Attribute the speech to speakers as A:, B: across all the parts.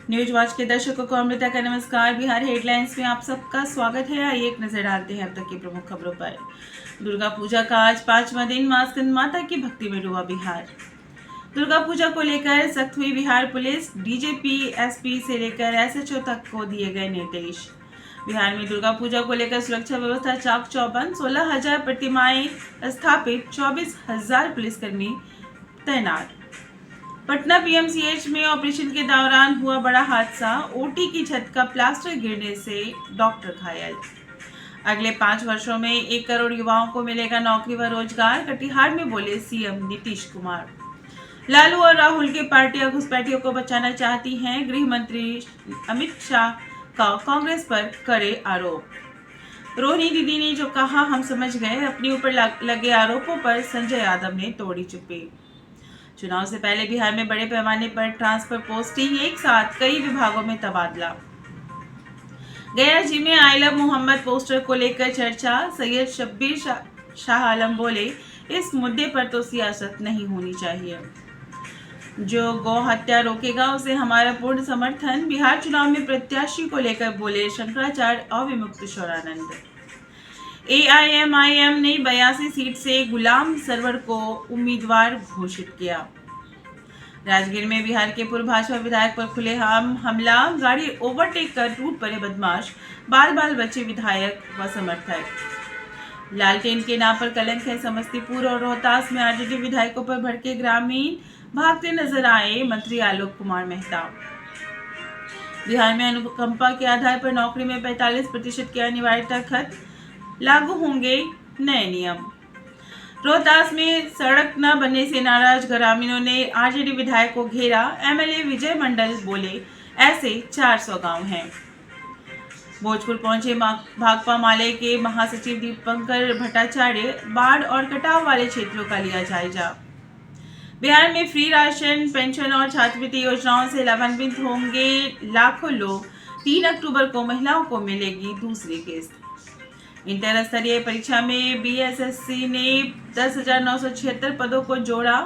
A: News watch के दर्शकों को अमृता का नमस्कार। बिहार हेडलाइंस में आप सबका स्वागत है। आइए एक नजर डालते हैं अब तक की प्रमुख खबरों पर। दुर्गा पूजा का आज 5वां दिन मां स्कंद माता की भक्ति में डूबा बिहार। दुर्गा पूजा को लेकर सख्त हुई बिहार पुलिस। डीजीपी एसपी से लेकर एसएचओ तक को दिए गए निर्देश। बिहार में दुर्गा पूजा को लेकर सुरक्षा व्यवस्था चाक चौबंद। 16,000 प्रतिमाएं स्थापित, 24,000 पुलिसकर्मी तैनात। पटना पीएमसीएच में ऑपरेशन के दौरान हुआ बड़ा हादसा। ओटी की छत का प्लास्टर गिरने से डॉक्टर घायल। अगले 5 वर्षों में 1 करोड़ युवाओं को मिलेगा नौकरी व रोजगार, कटिहार में बोले सीएम नीतीश कुमार। लालू और राहुल की पार्टियां घुसपैठियों को बचाना चाहती हैं। गृह मंत्री अमित शाह का कांग्रेस पर करे आरोप। रोहिणी दीदी ने जो कहा हम समझ गए, अपने ऊपर लगे आरोपों पर संजय यादव ने तोड़ी चुप्पी। चुनाव से पहले बिहार में बड़े पैमाने पर ट्रांसफर पोस्टिंग, एक साथ कई विभागों में तबादला। गया जी में आई लव मोहम्मद पोस्टर को लेकर चर्चा। सैयद शब्बीर शाह आलम बोले इस मुद्दे पर तो सियासत नहीं होनी चाहिए। जो गौ हत्या रोकेगा उसे हमारा पूर्ण समर्थन। बिहार चुनाव में प्रत्याशी को लेकर बोले शंकराचार्य अविमुक्त शौरानंद। एआईएमआईएम ने 82 सीट से गुलाम सरवर को उम्मीदवार घोषित किया। राजगीर में बिहार के पूर्व भाजपा विधायक पर खुलेआम हमला। गाड़ी ओवरटेक कर टूट पड़े बदमाश, बाल बाल बचे विधायक व समर्थक। लालटेन के नाम पर कलंक है। समस्तीपुर और रोहतास में आरजेडी विधायकों पर भड़के ग्रामीण, भागते नजर आए मंत्री आलोक कुमार मेहता। बिहार में अनुकंपा के आधार पर नौकरी में 45% की अनिवार्यता खत्म, लागू होंगे नए नियम। रोहतास में सड़क न बनने से नाराज ग्रामीणों ने आरजेडी विधायक को घेरा। एमएलए विजय मंडल बोले ऐसे 400 गांव हैं। भोजपुर पहुंचे भाकपा माले के महासचिव दीपंकर भट्टाचार्य। बाढ़ और कटाव वाले क्षेत्रों का लिया जायजा। बिहार में फ्री राशन, पेंशन और छात्रवृत्ति योजनाओं से लाभान्वित होंगे लाखों लोग। 3 अक्टूबर को महिलाओं को मिलेगी दूसरी किस्त। इंटर स्तरीय परीक्षा में बीएसएससी ने 10,976 पदों को जोड़ा।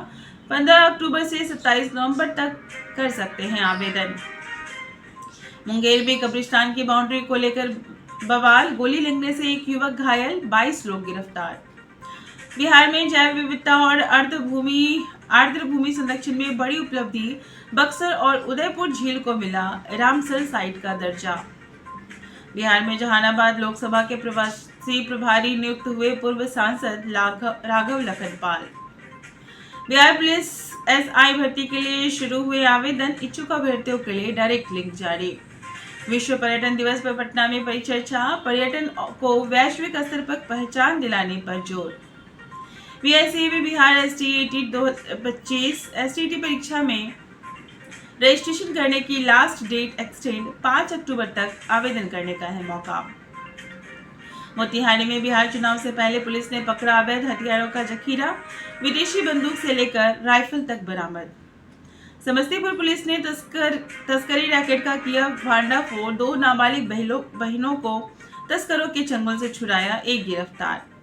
A: 15 अक्टूबर से 27 नवंबर तक कर सकते हैं आवेदन। मुंगेर में कब्रिस्तान की बाउंड्री को लेकर बवाल। गोली लगने से एक युवक घायल, 22 लोग गिरफ्तार। बिहार में जैव विविधता और आर्द्र भूमि संरक्षण में बड़ी उपलब्धि। बक्सर और उदयपुर झील को मिला रामसर साइट का दर्जा। बिहार में जहानाबाद लोकसभा के प्रवासी प्रभारी नियुक्त हुए पूर्व सांसद राघव लखनपाल। बिहार पुलिस एसआई भर्ती के लिए शुरू हुए आवेदन। इच्छुक अभ्यर्थियों के लिए डायरेक्ट लिंक जारी। विश्व पर्यटन दिवस पर पटना में परिचर्चा। पर्यटन को वैश्विक स्तर पर पहचान दिलाने पर जोर। बीआईसीए में बिहार एसटीईटी 2025 एसटीईटी परीक्षा में रजिस्ट्रेशन करने की लास्ट डेट एक्सटेंड। 5 अक्टूबर तक आवेदन करने का है मौका। मोतिहारी में बिहार चुनाव से पहले पुलिस ने पकड़ा अवैध हथियारों का जखीरा। विदेशी बंदूक से लेकर राइफल तक बरामद। समस्तीपुर पुलिस ने तस्करी रैकेट का किया भांडाफोड़। 2 नाबालिग बहनों को तस्करों के चंगुल से छुड़ाया, एक गिरफ्तार।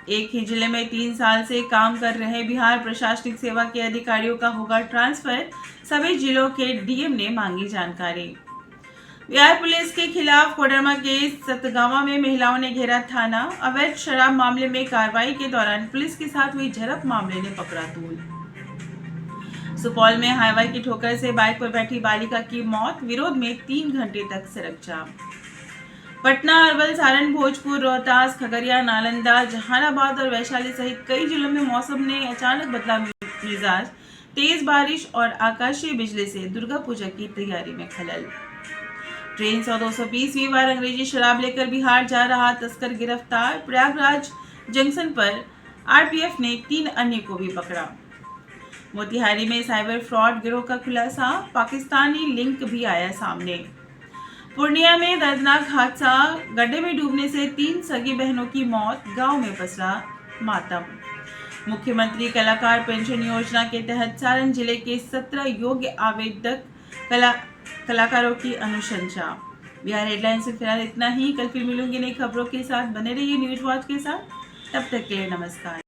A: एक ही जिले में 3 साल से काम कर रहे बिहार प्रशासनिक सेवा के अधिकारियों का होगा ट्रांसफर। सभी जिलों के डीएम ने मांगी जानकारी। बिहार पुलिस के खिलाफ कोडरमा के सतगावा में महिलाओं ने घेरा थाना। अवैध शराब मामले में कार्रवाई के दौरान पुलिस के साथ हुई झड़प मामले ने पकड़ा तूल। सुपौल में हाईवे की ठोकर से बाइक पर बैठी बालिका की मौत। विरोध में 3 घंटे तक सड़क जाम। पटना, अरवल, सारण, भोजपुर, रोहतास, खगड़िया, नालंदा, जहानाबाद और वैशाली सहित कई जिलों में मौसम ने अचानक बदला मिजाज। तेज बारिश और आकाशीय बिजली से दुर्गा पूजा की तैयारी में खलल। ट्रेन 100-220वीं बार अंग्रेजी शराब लेकर बिहार जा रहा तस्कर गिरफ्तार। प्रयागराज जंक्शन पर आरपीएफ ने 3 अन्य को भी पकड़ा। मोतिहारी में साइबर फ्रॉड गिरोह का खुलासा। पाकिस्तानी लिंक भी आया सामने। पूर्णिया में दर्दनाक हादसा। गड्ढे में डूबने से 3 सगी बहनों की मौत। गांव में पसरा मातम। मुख्यमंत्री कलाकार पेंशन योजना के तहत सारण जिले के 17 योग्य आवेदक कलाकारों की अनुशंसा। बिहार हेडलाइंस से फिलहाल इतना ही। कल फिर मिलूंगी नई खबरों के साथ। बने रहिए न्यूज वॉच के साथ। तब तक के लिए नमस्कार।